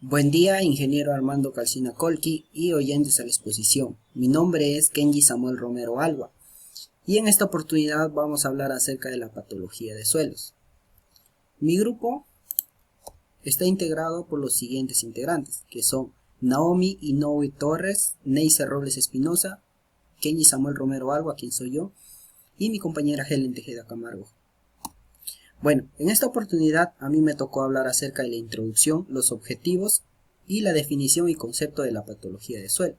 Buen día, ingeniero Armando Calcina Colqui y oyentes a la exposición. Mi nombre es Kenji Samuel Romero Alba y en esta oportunidad vamos a hablar acerca de la patología de suelos. Mi grupo está integrado por los siguientes integrantes, que son Naomi Inoue Torres, Neisser Robles Espinosa, Kenji Samuel Romero Alba, quien soy yo, y mi compañera Helen Tejeda Camargo. Bueno, en esta oportunidad a mí me tocó hablar acerca de la introducción, los objetivos y la definición y concepto de la patología de suelo.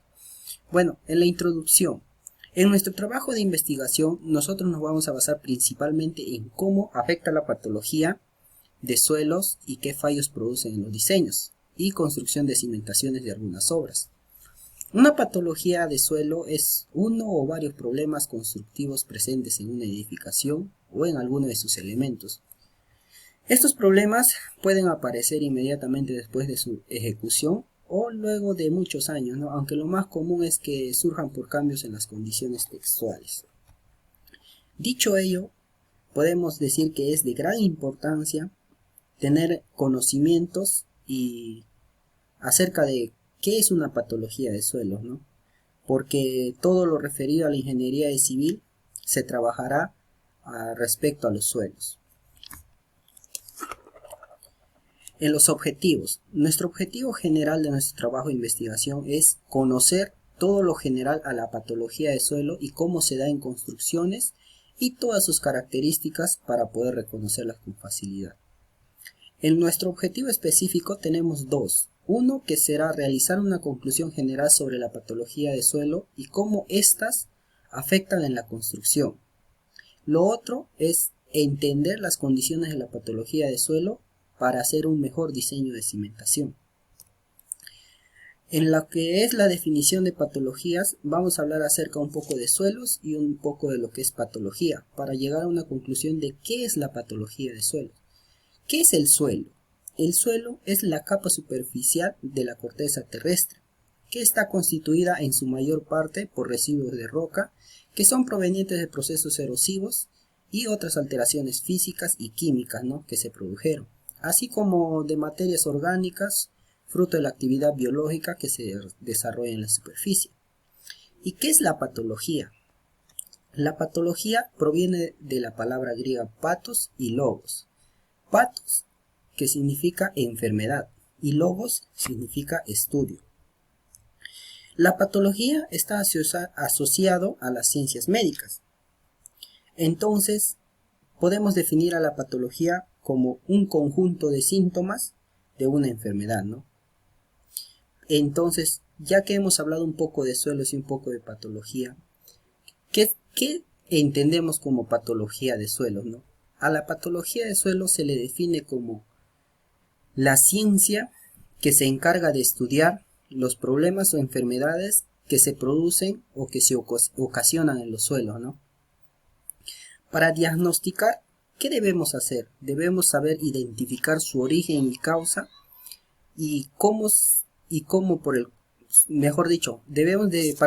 Bueno, en la introducción, en nuestro trabajo de investigación nosotros nos vamos a basar principalmente en cómo afecta la patología de suelos y qué fallos producen en los diseños y construcción de cimentaciones de algunas obras. Una patología de suelo es uno o varios problemas constructivos presentes en una edificación o en alguno de sus elementos. Estos problemas pueden aparecer inmediatamente después de su ejecución o luego de muchos años, ¿no? Aunque lo más común es que surjan por cambios en las condiciones textuales. Dicho ello, podemos decir que es de gran importancia tener conocimientos acerca de qué es una patología de suelos, ¿no? Porque todo lo referido a la ingeniería civil se trabajará respecto a los suelos. En los objetivos, nuestro objetivo general de nuestro trabajo de investigación es conocer todo lo general a la patología de suelo y cómo se da en construcciones y todas sus características para poder reconocerlas con facilidad. En nuestro objetivo específico tenemos dos. Uno que será realizar una conclusión general sobre la patología de suelo y cómo éstas afectan en la construcción. Lo otro es entender las condiciones de la patología de suelo para hacer un mejor diseño de cimentación. En lo que es la definición de patologías, vamos a hablar acerca un poco de suelos y un poco de lo que es patología, para llegar a una conclusión de qué es la patología de suelos. ¿Qué es el suelo? El suelo es la capa superficial de la corteza terrestre, que está constituida en su mayor parte por residuos de roca, que son provenientes de procesos erosivos y otras alteraciones físicas y químicas, ¿no?, que se produjeron, así como de materias orgánicas, fruto de la actividad biológica que se desarrolla en la superficie. ¿Y qué es la patología? La patología proviene de la palabra griega pathos y logos. Pathos, que significa enfermedad, y logos significa estudio. La patología está asociado a las ciencias médicas. Entonces, podemos definir a la patología como un conjunto de síntomas de una enfermedad, ¿no? Entonces, ya que hemos hablado un poco de suelos y un poco de patología, ¿qué entendemos como patología de suelos, no? A la patología de suelos se le define como la ciencia que se encarga de estudiar los problemas o enfermedades que se producen o que se ocasionan en los suelos, ¿no? Para diagnosticar, ¿qué debemos hacer? Debemos saber identificar su origen y causa y cómo para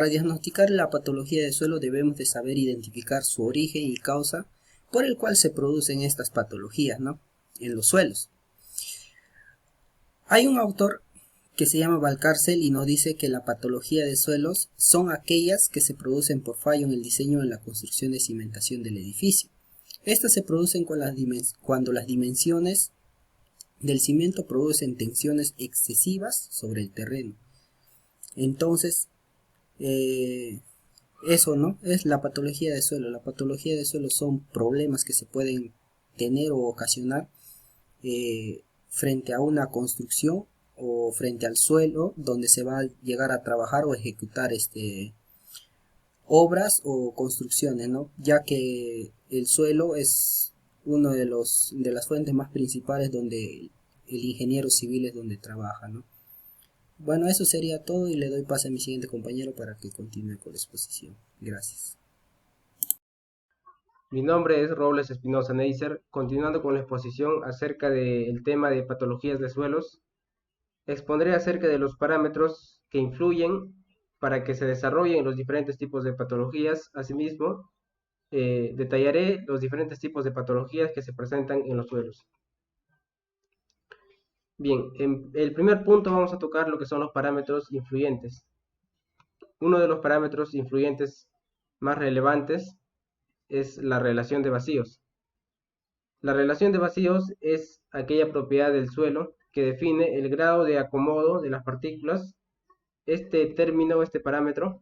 diagnosticar la patología de suelo debemos de saber identificar su origen y causa por el cual se producen estas patologías, ¿no?, en los suelos. Hay un autor que se llama Valcárcel y nos dice que la patología de suelos son aquellas que se producen por fallo en el diseño de la construcción de cimentación del edificio. Estas se producen cuando las dimensiones del cimiento producen tensiones excesivas sobre el terreno. Entonces, eso, ¿no?, es la patología de suelo. La patología de suelo son problemas que se pueden tener o ocasionar frente a una construcción o frente al suelo donde se va a llegar a trabajar o ejecutar obras o construcciones, ¿no?, ya que el suelo es uno de las fuentes más principales donde el ingeniero civil es donde trabaja, ¿no? Bueno, eso sería todo y le doy pase a mi siguiente compañero para que continúe con la exposición. Gracias. Mi nombre es Robles Espinosa Neisser. Continuando con la exposición acerca del tema de patologías de suelos, expondré acerca de los parámetros que influyen para que se desarrollen los diferentes tipos de patologías. Asimismo, detallaré los diferentes tipos de patologías que se presentan en los suelos. Bien, en el primer punto vamos a tocar lo que son los parámetros influyentes. Uno de los parámetros influyentes más relevantes es la relación de vacíos. La relación de vacíos es aquella propiedad del suelo que define el grado de acomodo de las partículas. Este término, este parámetro,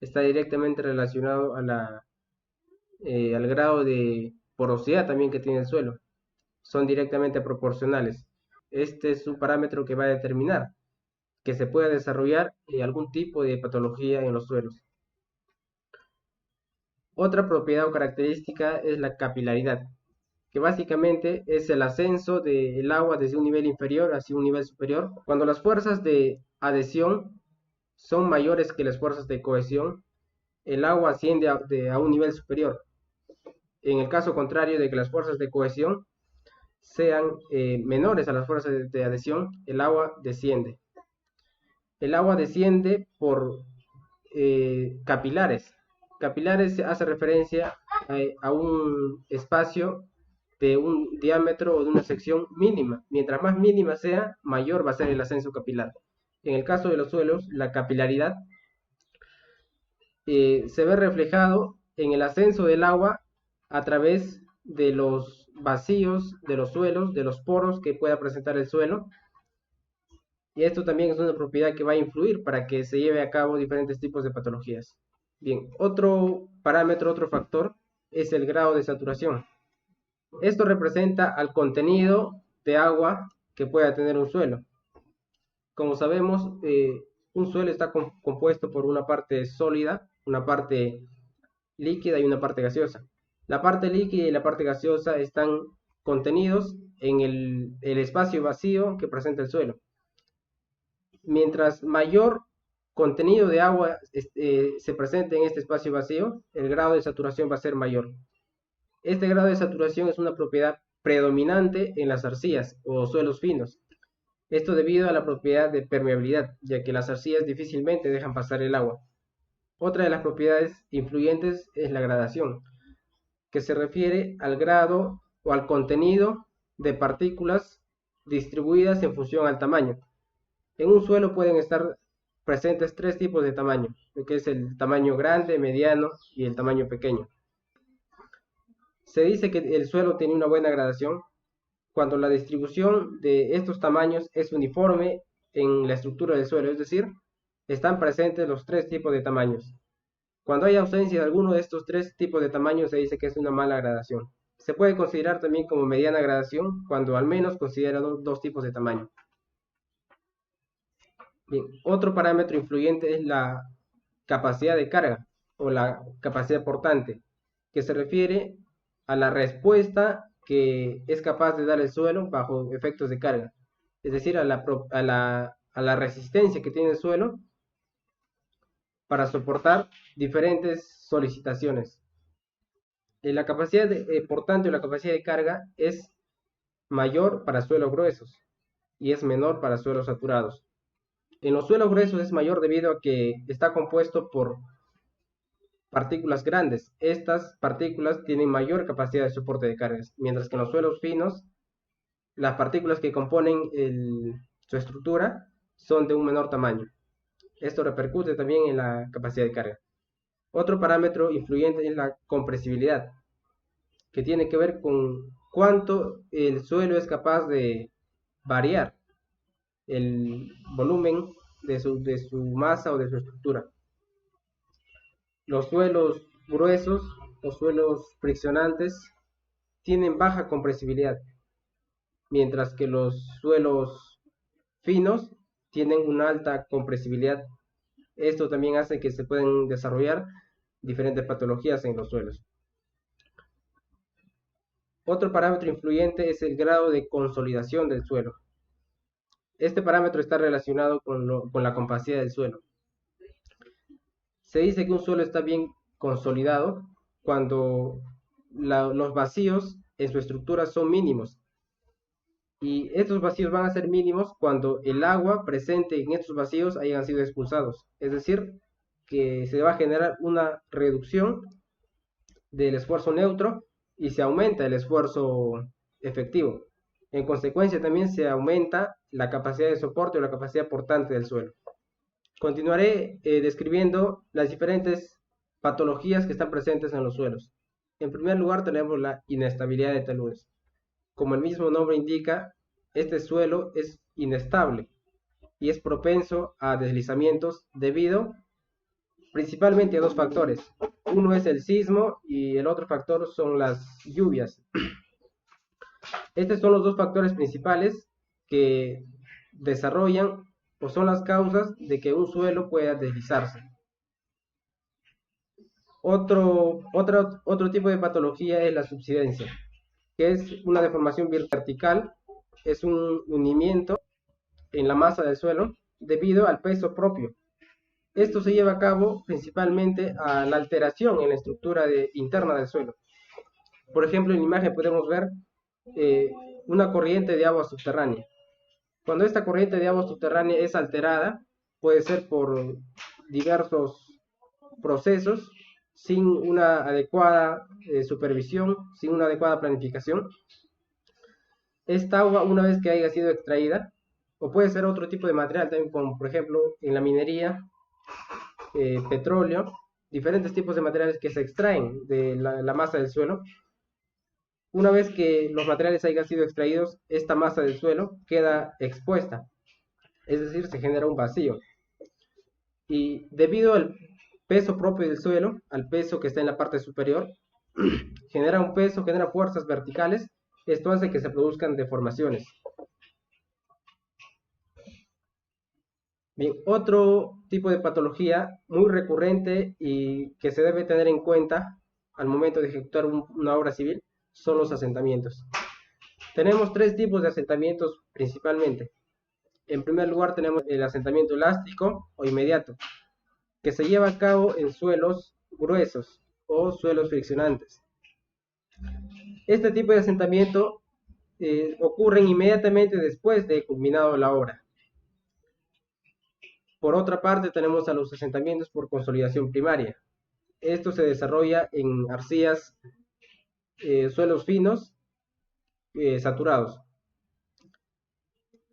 está directamente relacionado al grado de porosidad también que tiene el suelo. Son directamente proporcionales. Este es un parámetro que va a determinar que se pueda desarrollar algún tipo de patología en los suelos. Otra propiedad o característica es la capilaridad, que básicamente es el ascenso del agua desde un nivel inferior hacia un nivel superior. Cuando las fuerzas de adhesión son mayores que las fuerzas de cohesión, el agua asciende a un nivel superior. En el caso contrario de que las fuerzas de cohesión sean menores a las fuerzas de adhesión, el agua desciende. El agua desciende por capilares. Capilares hace referencia a un espacio de un diámetro o de una sección mínima. Mientras más mínima sea, mayor va a ser el ascenso capilar. En el caso de los suelos, la capilaridad se ve reflejado en el ascenso del agua a través de los vacíos de los suelos, de los poros que pueda presentar el suelo. Y esto también es una propiedad que va a influir para que se lleve a cabo diferentes tipos de patologías. Bien, otro parámetro, otro factor, es el grado de saturación. Esto representa al contenido de agua que pueda tener un suelo. Como sabemos, un suelo está compuesto por una parte sólida, una parte líquida y una parte gaseosa. La parte líquida y la parte gaseosa están contenidos en el espacio vacío que presenta el suelo. Mientras mayor contenido de agua se presente en este espacio vacío, el grado de saturación va a ser mayor. Este grado de saturación es una propiedad predominante en las arcillas o suelos finos. Esto debido a la propiedad de permeabilidad, ya que las arcillas difícilmente dejan pasar el agua. Otra de las propiedades influyentes es la gradación, que se refiere al grado o al contenido de partículas distribuidas en función al tamaño. En un suelo pueden estar presentes tres tipos de tamaño, lo que es el tamaño grande, mediano y el tamaño pequeño. Se dice que el suelo tiene una buena gradación cuando la distribución de estos tamaños es uniforme en la estructura del suelo, es decir, están presentes los tres tipos de tamaños. Cuando hay ausencia de alguno de estos tres tipos de tamaños, se dice que es una mala gradación. Se puede considerar también como mediana gradación cuando al menos considera dos tipos de tamaño. Bien, otro parámetro influyente es la capacidad de carga o la capacidad portante, que se refiere a la respuesta que es capaz de dar el suelo bajo efectos de carga, es decir, a la resistencia que tiene el suelo para soportar diferentes solicitaciones. La capacidad portante o la capacidad de carga es mayor para suelos gruesos y es menor para suelos saturados. En los suelos gruesos es mayor debido a que está compuesto por partículas grandes. Estas partículas tienen mayor capacidad de soporte de cargas, mientras que en los suelos finos, las partículas que componen su estructura son de un menor tamaño. Esto repercute también en la capacidad de carga. Otro parámetro influyente es la compresibilidad, que tiene que ver con cuánto el suelo es capaz de variar el volumen de su masa o de su estructura. Los suelos gruesos, los suelos friccionantes, tienen baja compresibilidad, mientras que los suelos finos tienen una alta compresibilidad. Esto también hace que se puedan desarrollar diferentes patologías en los suelos. Otro parámetro influyente es el grado de consolidación del suelo. Este parámetro está relacionado con la compacidad del suelo. Se dice que un suelo está bien consolidado cuando los vacíos en su estructura son mínimos. Y estos vacíos van a ser mínimos cuando el agua presente en estos vacíos hayan sido expulsados. Es decir, que se va a generar una reducción del esfuerzo neutro y se aumenta el esfuerzo efectivo. En consecuencia, también se aumenta la capacidad de soporte o la capacidad portante del suelo. Continuaré describiendo las diferentes patologías que están presentes en los suelos. En primer lugar, tenemos la inestabilidad de taludes. Como el mismo nombre indica, este suelo es inestable y es propenso a deslizamientos debido principalmente a dos factores. Uno es el sismo y el otro factor son las lluvias. Estos son los dos factores principales que desarrollan o son las causas de que un suelo pueda deslizarse. Otro tipo de patología es la subsidencia, que es una deformación vertical, es un hundimiento en la masa del suelo debido al peso propio. Esto se lleva a cabo principalmente a la alteración en la estructura interna del suelo. Por ejemplo, en la imagen podemos ver eh, una corriente de agua subterránea. Cuando esta corriente de agua subterránea es alterada, puede ser por diversos procesos, sin una adecuada supervisión, sin una adecuada planificación. Esta agua, una vez que haya sido extraída, o puede ser otro tipo de material también, como por ejemplo en la minería, petróleo, diferentes tipos de materiales que se extraen de la masa del suelo. Una vez que los materiales hayan sido extraídos, esta masa del suelo queda expuesta, es decir, se genera un vacío. Y debido al peso propio del suelo, al peso que está en la parte superior, genera un peso, genera fuerzas verticales, esto hace que se produzcan deformaciones. Bien, otro tipo de patología muy recurrente y que se debe tener en cuenta al momento de ejecutar una obra civil son los asentamientos. Tenemos tres tipos de asentamientos principalmente. En primer lugar tenemos el asentamiento elástico o inmediato, que se lleva a cabo en suelos gruesos o suelos friccionantes. Este tipo de asentamiento ocurre inmediatamente después de culminado la obra. Por otra parte, tenemos a los asentamientos por consolidación primaria. Esto se desarrolla en arcillas, suelos finos, saturados.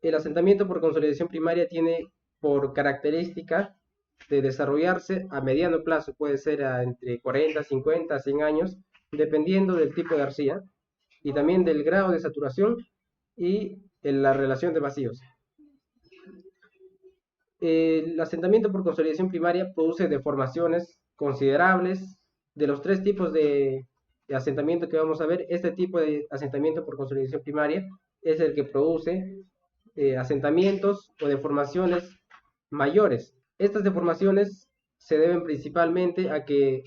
El asentamiento por consolidación primaria tiene por característica de desarrollarse a mediano plazo, puede ser entre 40, 50, 100 años, dependiendo del tipo de arcilla y también del grado de saturación y en la relación de vacíos. El asentamiento por consolidación primaria produce deformaciones considerables. De los tres tipos de asentamiento que vamos a ver, este tipo de asentamiento por consolidación primaria es el que produce asentamientos o deformaciones mayores. Estas deformaciones se deben principalmente a que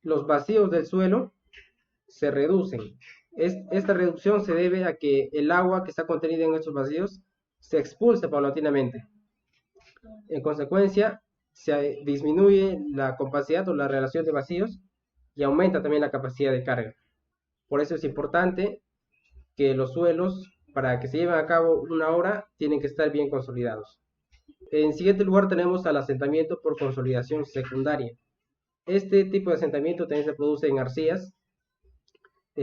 los vacíos del suelo se reducen. Esta reducción se debe a que el agua que está contenida en estos vacíos se expulsa paulatinamente. En consecuencia, se disminuye la capacidad o la relación de vacíos y aumenta también la capacidad de carga. Por eso es importante que los suelos, para que se lleven a cabo una obra, tienen que estar bien consolidados. En siguiente lugar tenemos al asentamiento por consolidación secundaria. Este tipo de asentamiento también se produce en arcillas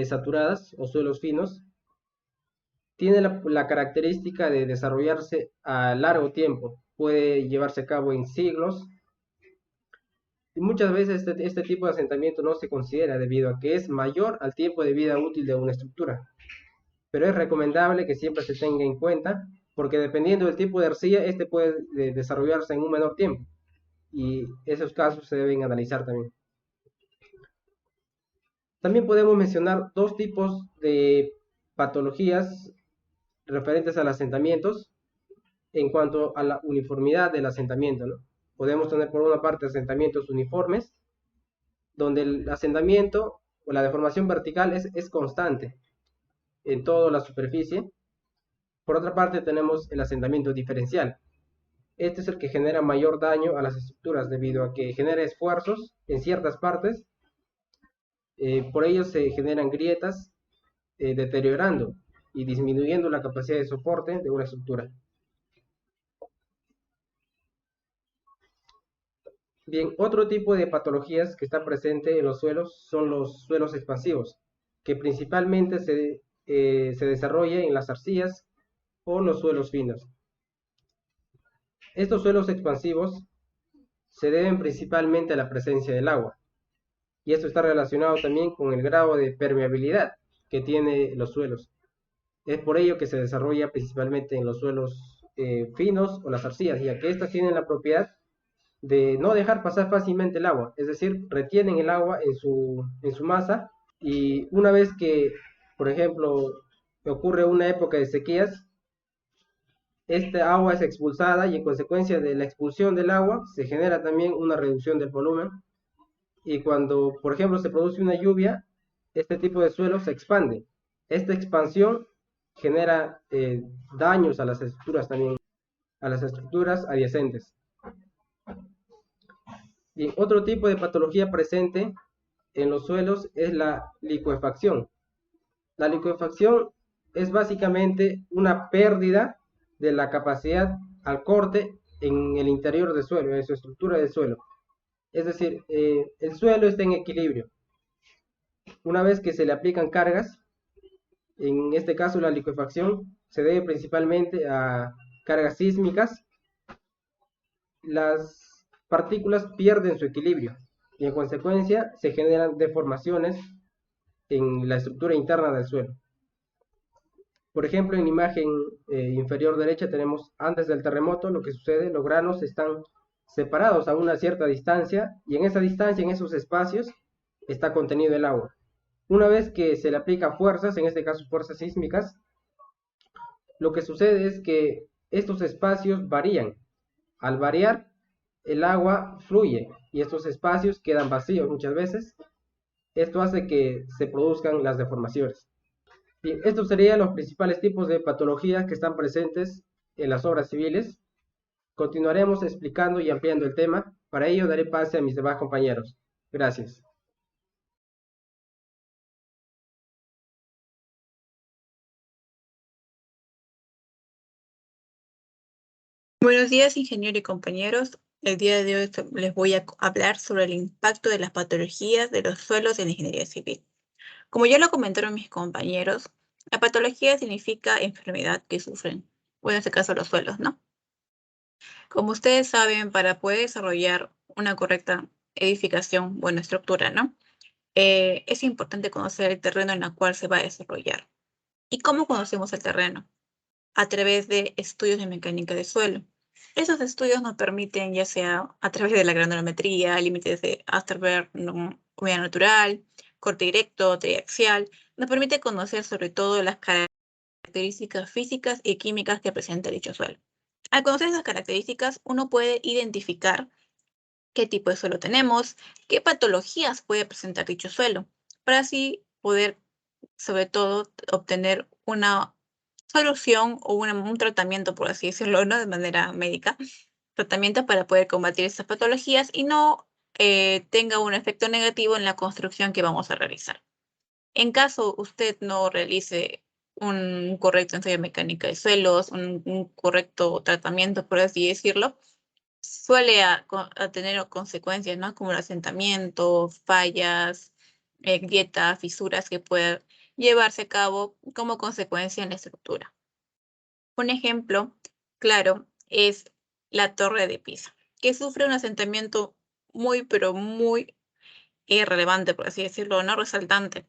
saturadas o suelos finos. Tiene la característica de desarrollarse a largo tiempo, puede llevarse a cabo en siglos. Y muchas veces este tipo de asentamiento no se considera debido a que es mayor al tiempo de vida útil de una estructura. Pero es recomendable que siempre se tenga en cuenta, porque dependiendo del tipo de arcilla, este puede desarrollarse en un menor tiempo. Y esos casos se deben analizar también. También podemos mencionar dos tipos de patologías referentes a los asentamientos en cuanto a la uniformidad del asentamiento, ¿no? Podemos tener por una parte asentamientos uniformes, donde el asentamiento o la deformación vertical es constante en toda la superficie. Por otra parte tenemos el asentamiento diferencial. Este es el que genera mayor daño a las estructuras debido a que genera esfuerzos en ciertas partes. Por ello se generan grietas, deteriorando y disminuyendo la capacidad de soporte de una estructura. Bien, otro tipo de patologías que está presente en los suelos son los suelos expansivos, que principalmente se se desarrolla en las arcillas o los suelos finos. Estos suelos expansivos se deben principalmente a la presencia del agua, y esto está relacionado también con el grado de permeabilidad que tienen los suelos. Es por ello que se desarrolla principalmente en los suelos finos o las arcillas, ya que estas tienen la propiedad de no dejar pasar fácilmente el agua, es decir, retienen el agua en su masa, y una vez que, por ejemplo, ocurre una época de sequías, esta agua es expulsada y en consecuencia de la expulsión del agua se genera también una reducción del volumen, y cuando, por ejemplo, se produce una lluvia, este tipo de suelo se expande. Esta expansión genera daños a las estructuras también, a las estructuras adyacentes. Y otro tipo de patología presente en los suelos es la licuefacción. La licuefacción es básicamente una pérdida de la capacidad al corte en el interior del suelo, en su estructura del suelo. Es decir, el suelo está en equilibrio. Una vez que se le aplican cargas, en este caso la licuefacción se debe principalmente a cargas sísmicas, las partículas pierden su equilibrio y en consecuencia se generan deformaciones en la estructura interna del suelo. Por ejemplo, en la imagen inferior derecha tenemos antes del terremoto. Lo que sucede, los granos están separados a una cierta distancia, y en esa distancia, en esos espacios, está contenido el agua. Una vez que se le aplica fuerzas, en este caso fuerzas sísmicas, lo que sucede es que estos espacios varían. Al variar, el agua fluye y estos espacios quedan vacíos muchas veces. Esto hace que se produzcan las deformaciones. Bien, estos serían los principales tipos de patologías que están presentes en las obras civiles. Continuaremos explicando y ampliando el tema. Para ello daré pase a mis demás compañeros. Gracias. Buenos días, ingeniero y compañeros. El día de hoy les voy a hablar sobre el impacto de las patologías de los suelos en la ingeniería civil. Como ya lo comentaron mis compañeros, la patología significa enfermedad que sufren, o en este caso los suelos, ¿no? Como ustedes saben, para poder desarrollar una correcta edificación, buena estructura, ¿no? Es importante conocer el terreno en el cual se va a desarrollar. ¿Y cómo conocemos el terreno? A través de estudios de mecánica de suelo. Esos estudios nos permiten, ya sea a través de la granulometría, límites de Asterberg, humedad natural, corte directo, triaxial, nos permite conocer sobre todo las características físicas y químicas que presenta dicho suelo. Al conocer esas características, uno puede identificar qué tipo de suelo tenemos, qué patologías puede presentar dicho suelo, para así poder, sobre todo, obtener una solución o un tratamiento, por así decirlo, ¿no? De manera médica, tratamiento para poder combatir estas patologías y no tenga un efecto negativo en la construcción que vamos a realizar. En caso usted no realice un correcto ensayo de mecánica de suelos, un correcto tratamiento, por así decirlo, suele a tener consecuencias, ¿no? Como el asentamiento, fallas, grietas, fisuras que puedan llevarse a cabo como consecuencia en la estructura. Un ejemplo claro es la Torre de Pisa, que sufre un asentamiento muy, pero muy irrelevante, por así decirlo, no resaltante.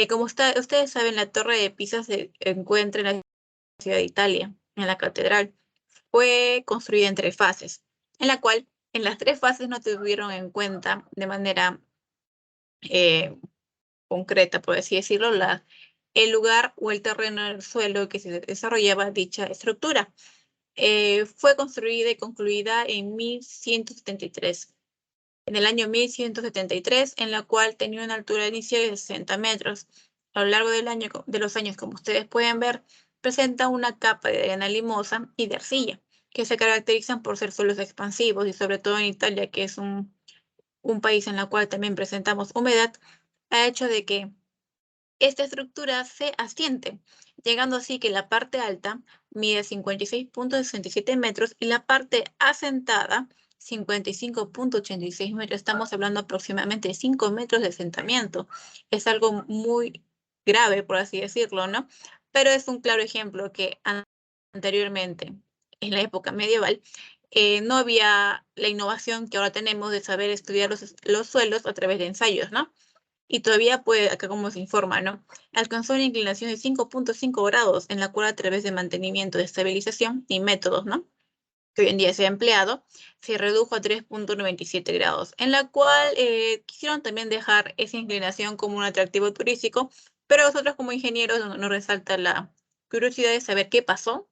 Como ustedes saben, la Torre de Pisa se encuentra en la ciudad de Italia, en la catedral. Fue construida en 3 fases, en la cual en las 3 fases no tuvieron en cuenta de manera concreta, por así decirlo, el lugar o el terreno del suelo que se desarrollaba dicha estructura. Fue construida y concluida en 1173. En el año 1173, en la cual tenía una altura inicial de 60 metros. A lo largo de los años, como ustedes pueden ver, presenta una capa de arena limosa y de arcilla, que se caracterizan por ser suelos expansivos, y sobre todo en Italia, que es un país en el cual también presentamos humedad, ha hecho de que esta estructura se asiente, llegando así que la parte alta mide 56.67 metros y la parte asentada 55.86 metros. Estamos hablando aproximadamente de 5 metros de asentamiento. Es algo muy grave, por así decirlo, ¿no? Pero es un claro ejemplo que anteriormente, en la época medieval, no había la innovación que ahora tenemos de saber estudiar los suelos a través de ensayos, ¿no? Y todavía puede, acá como se informa, ¿no? Alcanzó una inclinación de 5.5 grados, en la cual a través de mantenimiento de estabilización y métodos, ¿no? Que hoy en día se ha empleado, se redujo a 3.97 grados, en la cual quisieron también dejar esa inclinación como un atractivo turístico, pero nosotros como ingenieros nos resalta la curiosidad de saber qué pasó,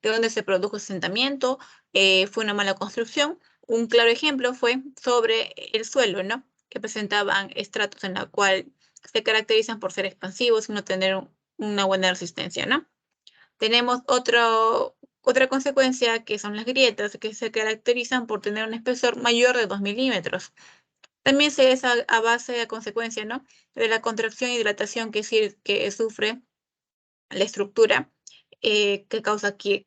de dónde se produjo ese asentamiento, fue una mala construcción. Un claro ejemplo fue sobre el suelo, ¿no? Que presentaban estratos en la cual se caracterizan por ser expansivos y no tener una buena resistencia, ¿no? Tenemos otra consecuencia que son las grietas, que se caracterizan por tener un espesor mayor de 2 milímetros. También se es a base, a consecuencia, ¿no? De la contracción y dilatación que sufre la estructura, que causa que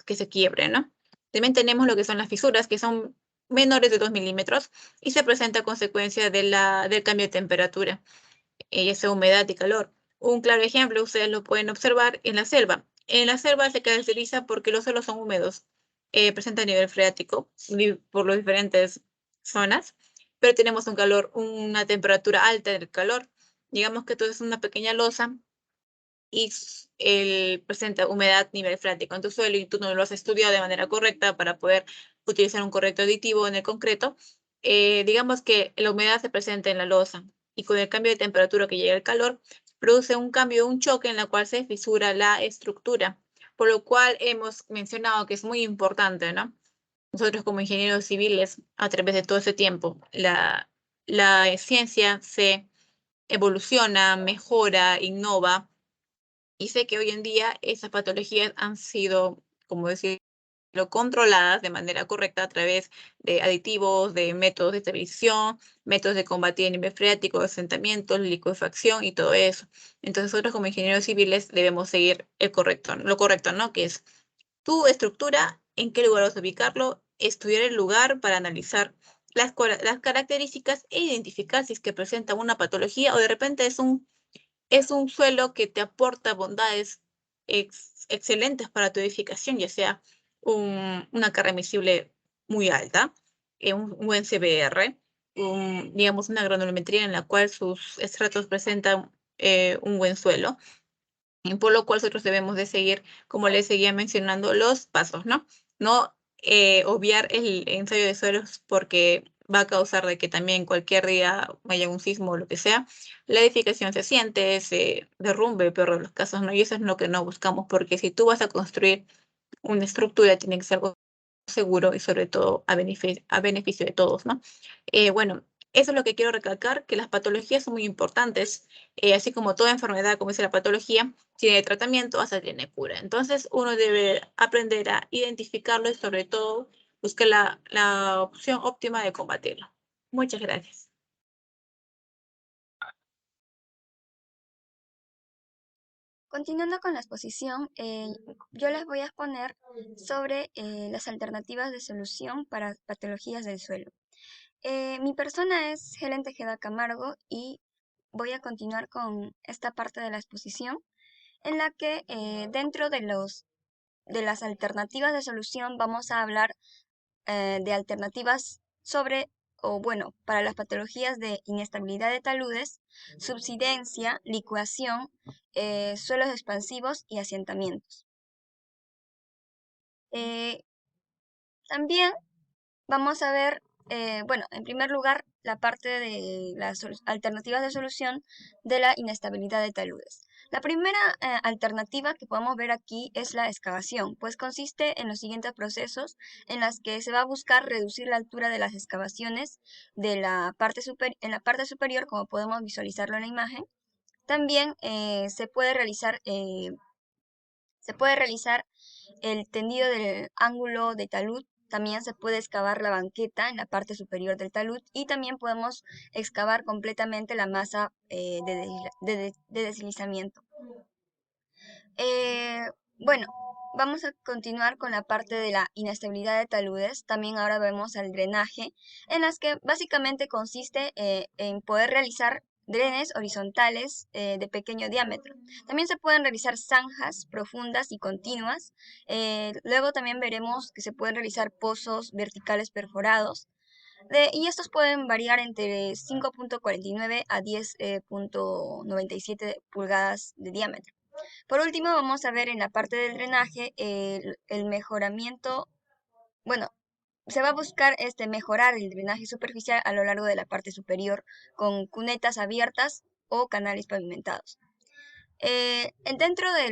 se quiebre, ¿no? También tenemos lo que son las fisuras, que son menores de 2 milímetros y se presenta a consecuencia del cambio de temperatura, ya sea humedad y calor. Un claro ejemplo, ustedes lo pueden observar en la selva. En la selva se caracteriza porque los suelos son húmedos, presenta nivel freático por las diferentes zonas, pero tenemos un calor, una temperatura alta del calor. Digamos que todo es una pequeña losa y presenta humedad nivel freático en tu suelo y tú no lo has estudiado de manera correcta para poder utilizar un correcto aditivo en el concreto, digamos que la humedad se presenta en la losa y con el cambio de temperatura que llega el calor, produce un cambio, un choque en la cual se fisura la estructura, por lo cual hemos mencionado que es muy importante, ¿no? Nosotros como ingenieros civiles, a través de todo ese tiempo, la ciencia se evoluciona, mejora, innova, y sé que hoy en día esas patologías han sido, como decirlo, controladas de manera correcta a través de aditivos, de métodos de estabilización, métodos de combatir el nivel freático, asentamientos, liquefacción y todo eso. Entonces nosotros como ingenieros civiles debemos seguir lo correcto, ¿no? Que es tu estructura, en qué lugar vas a ubicarlo, estudiar el lugar para analizar las características e identificar si es que presenta una patología o de repente es un suelo que te aporta bondades excelentes para tu edificación, ya sea una carga admisible muy alta, un buen CBR, digamos una granulometría en la cual sus estratos presentan un buen suelo, y por lo cual nosotros debemos de seguir, como les seguía mencionando, los pasos, ¿no? No obviar el ensayo de suelos porque va a causar de que también cualquier día haya un sismo o lo que sea, la edificación se siente, se derrumbe, peor de los casos, ¿no? Y eso es lo que no buscamos, porque si tú vas a construir una estructura, tiene que ser algo seguro y sobre todo a beneficio de todos, ¿no? Bueno, eso es lo que quiero recalcar, que las patologías son muy importantes, así como toda enfermedad, como dice la patología, tiene tratamiento, hasta tiene cura. Entonces, uno debe aprender a identificarlo y sobre todo buscar la opción óptima de combatirlo. Muchas gracias. Continuando con la exposición, yo les voy a exponer sobre las alternativas de solución para patologías del suelo. Mi persona es Helen Tejeda Camargo y voy a continuar con esta parte de la exposición en la que dentro de las alternativas de solución vamos a hablar de alternativas sobre, o bueno, para las patologías de inestabilidad de taludes, subsidencia, licuación, suelos expansivos y asentamientos. También vamos a ver, bueno, en primer lugar, la parte de las alternativas de solución de la inestabilidad de taludes. La primera alternativa que podemos ver aquí es la excavación, pues consiste en los siguientes procesos en las que se va a buscar reducir la altura de las excavaciones de en la parte superior, como podemos visualizarlo en la imagen. También se puede realizar el tendido del ángulo de talud, también se puede excavar la banqueta en la parte superior del talud y también podemos excavar completamente la masa de deslizamiento. Bueno, vamos a continuar con la parte de la inestabilidad de taludes. También ahora vemos el drenaje, en las que básicamente consiste en poder realizar drenes horizontales de pequeño diámetro. También se pueden realizar zanjas profundas y continuas. Luego también veremos que se pueden realizar pozos verticales perforados. Y estos pueden variar entre 5.49 a 10.97 pulgadas de diámetro. Por último, vamos a ver en la parte del drenaje el mejoramiento. Bueno, se va a buscar mejorar el drenaje superficial a lo largo de la parte superior con cunetas abiertas o canales pavimentados. Dentro de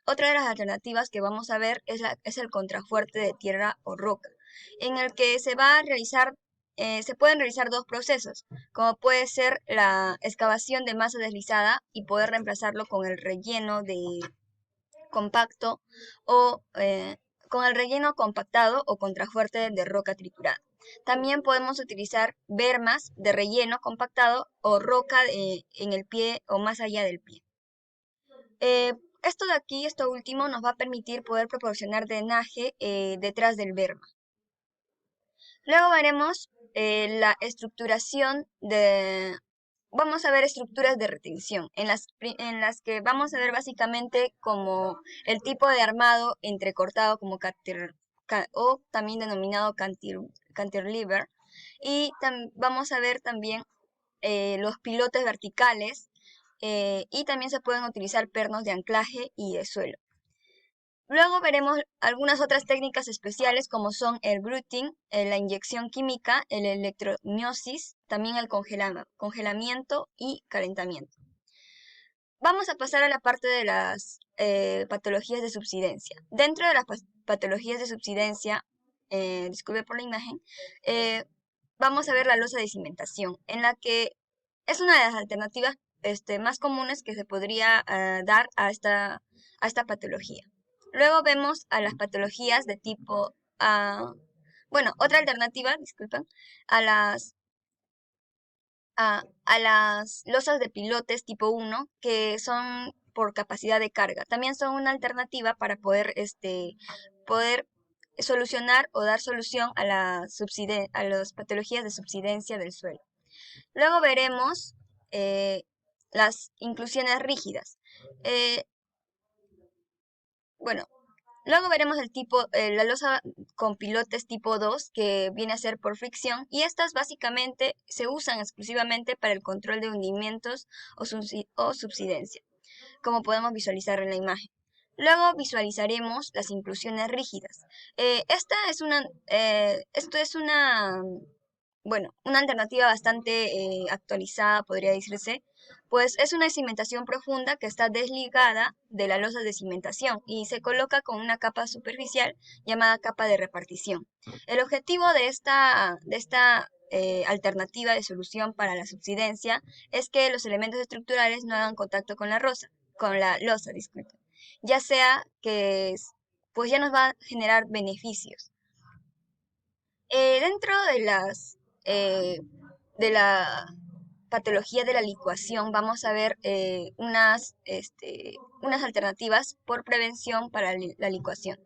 otra de las alternativas que vamos a ver es el contrafuerte de tierra o roca, en el que se pueden realizar dos procesos, como puede ser la excavación de masa deslizada y poder reemplazarlo con el relleno compacto o con el relleno compactado o contrafuerte de roca triturada. También podemos utilizar bermas de relleno compactado o roca en el pie o más allá del pie. Esto de aquí, esto último, nos va a permitir poder proporcionar drenaje detrás del berma. Luego veremos la estructuración vamos a ver estructuras de retención, en las que vamos a ver básicamente como el tipo de armado entrecortado como o también denominado cantilever, y vamos a ver también los pilotes verticales, y también se pueden utilizar pernos de anclaje y de suelo. Luego veremos algunas otras técnicas especiales como son el grouting, la inyección química, el electromiosis, también el congelamiento y calentamiento. Vamos a pasar a la parte de las patologías de subsidencia. Dentro de las patologías de subsidencia, disculpe por la imagen, vamos a ver la losa de cimentación, en la que es una de las alternativas más comunes que se podría dar a esta patología. Luego vemos a las patologías de tipo, otra alternativa, disculpen, a las losas de pilotes tipo 1, que son por capacidad de carga. También son una alternativa para poder solucionar o dar solución a las patologías de subsidencia del suelo. Luego veremos las inclusiones rígidas. Luego veremos la losa con pilotes tipo 2, que viene a ser por fricción, y estas básicamente se usan exclusivamente para el control de hundimientos o subsidencia, como podemos visualizar en la imagen. Luego visualizaremos las inclusiones rígidas. Esto es una alternativa bastante actualizada, podría decirse, pues es una cimentación profunda que está desligada de la losa de cimentación y se coloca con una capa superficial llamada capa de repartición. El objetivo de esta alternativa de solución para la subsidencia es que los elementos estructurales no hagan contacto con la losa, disculpen, ya sea que pues ya nos va a generar beneficios. Dentro de la patología de la licuación, vamos a ver unas alternativas por prevención para la licuación.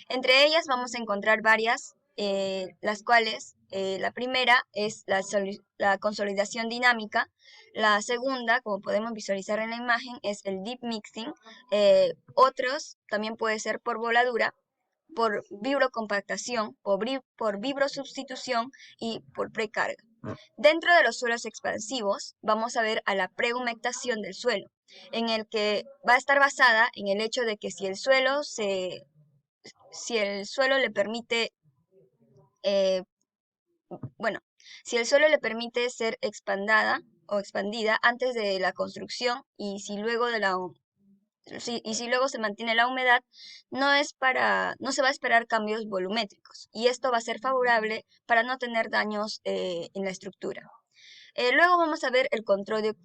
Entre ellas vamos a encontrar varias, las cuales la primera es la consolidación dinámica. La segunda, como podemos visualizar en la imagen, es el deep mixing. Otros también puede ser por voladura, por vibrocompactación, por vibrosubstitución y por precarga. Dentro de los suelos expansivos vamos a ver a la prehumectación del suelo, en el que va a estar basada en el hecho de que si el suelo le permite ser expandida antes de la construcción, y si luego se mantiene la humedad, no se va a esperar cambios volumétricos, y esto va a ser favorable para no tener daños en la estructura. Luego vamos a ver el control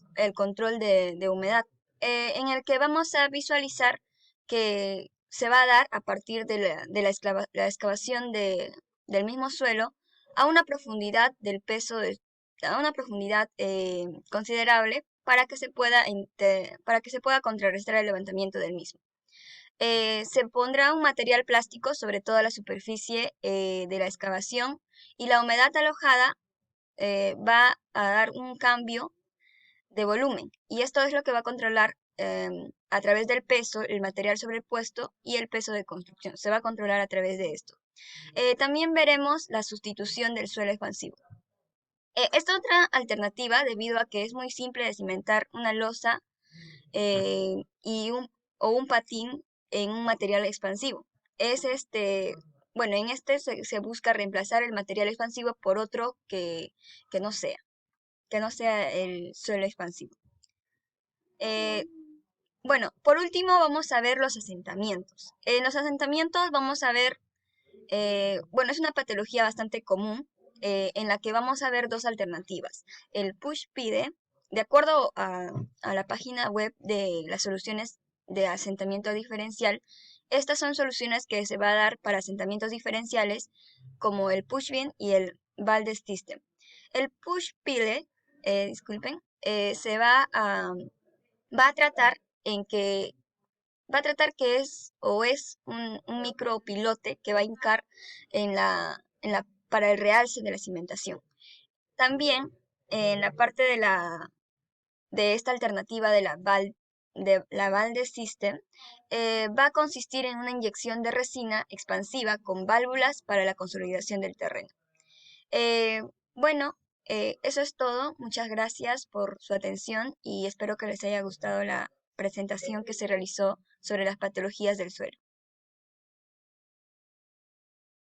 de humedad, en el que vamos a visualizar que se va a dar a partir de la excavación del mismo suelo a una profundidad considerable para que se pueda contrarrestar el levantamiento del mismo. Se pondrá un material plástico sobre toda la superficie de la excavación, y la humedad alojada va a dar un cambio de volumen. Y esto es lo que va a controlar a través del peso, el material sobrepuesto y el peso de construcción. Se va a controlar a través de esto. También veremos la sustitución del suelo expansivo. Esta otra alternativa, debido a que es muy simple de cimentar una losa o un patín en un material expansivo. Es bueno, en este se busca reemplazar el material expansivo por otro que no sea el suelo expansivo. Bueno, por último vamos a ver los asentamientos. En los asentamientos vamos a ver, bueno, es una patología bastante común en la que vamos a ver dos alternativas. El push-pide, de acuerdo a la página web de las soluciones de asentamiento diferencial, estas son soluciones que se va a dar para asentamientos diferenciales como el push-beam y el Valdez System. El push-pide, disculpen, va a tratar en que es un micropilote que va a hincar para el realce de la cimentación. También en la parte de esta alternativa de la Valdez System, va a consistir en una inyección de resina expansiva con válvulas para la consolidación del terreno. Eh, bueno, eso es todo. Muchas gracias por su atención y espero que les haya gustado la presentación que se realizó sobre las patologías del suelo.